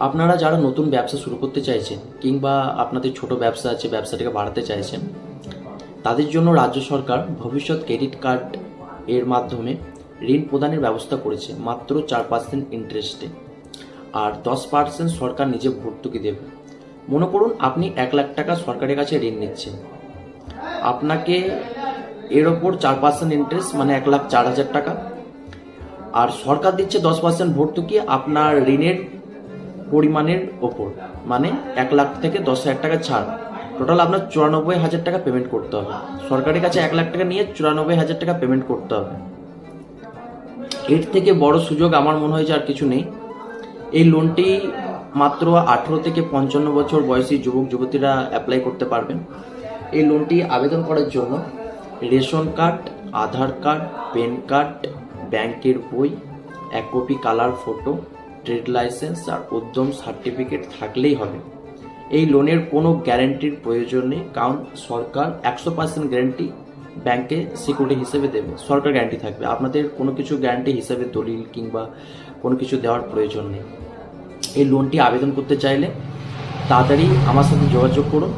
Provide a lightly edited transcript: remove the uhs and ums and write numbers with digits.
আপনারা যারা নতুন ব্যবসা শুরু করতে চাইছেন কিংবা আপনাদের ছোট ব্যবসা আছে, ব্যবসাটাকে বাড়াতে চাইছেন, তাদের জন্য রাজ্য সরকার ভবিষ্যৎ ক্রেডিট কার্ড এর মাধ্যমে ঋণ প্রদানের ব্যবস্থা করেছে মাত্র 4% ইন্টারেস্টে, আর 10% সরকার নিজে ভর্তুকি দেবে। মনে করুন আপনি 1,00,000 টাকা সরকারের কাছে ঋণ নিচ্ছেন, আপনাকে এর ওপর 4% ইন্টারেস্ট মানে 1,04,000 টাকা, আর সরকার দিচ্ছে 10% ভর্তুকি আপনার ঋণের পরিমাণের ওপর, মানে 1,00,000 থেকে 10,000 টাকা ছাড়। টোটাল আপনার 94,000 টাকা পেমেন্ট করতে হবে। সরকারের কাছে 1,00,000 টাকা নিয়ে 94,000 টাকা পেমেন্ট করতে হবে। এর থেকে বড় সুযোগ আমার মনে হয় যে আর কিছু নেই। এই লোনটি মাত্র 18 থেকে 55 বছর বয়সী যুবক যুবতীরা অ্যাপ্লাই করতে পারবেন। এই লোনটি আবেদন করার জন্য ration card, Aadhaar card, PAN card, ব্যাংকের বই, 1 copy colour photo, trade licence আর উদ্যম সার্টিফিকেট থাকলেই হবে। এই লোনের কোনো গ্যারান্টির প্রয়োজন নেই, কারণ সরকার 100% গ্যারান্টি ব্যাংকে সিকিউরিটি হিসেবে দেবে। সরকার গ্যারান্টি থাকবে, আপনাদের কোনো কিছু গ্যারান্টি হিসেবে দলিল কিংবা কোনো কিছু দেওয়ার প্রয়োজন নেই। এই লোনটি আবেদন করতে চাইলে তাড়াতাড়ি আমার সাথে যোগাযোগ করুন।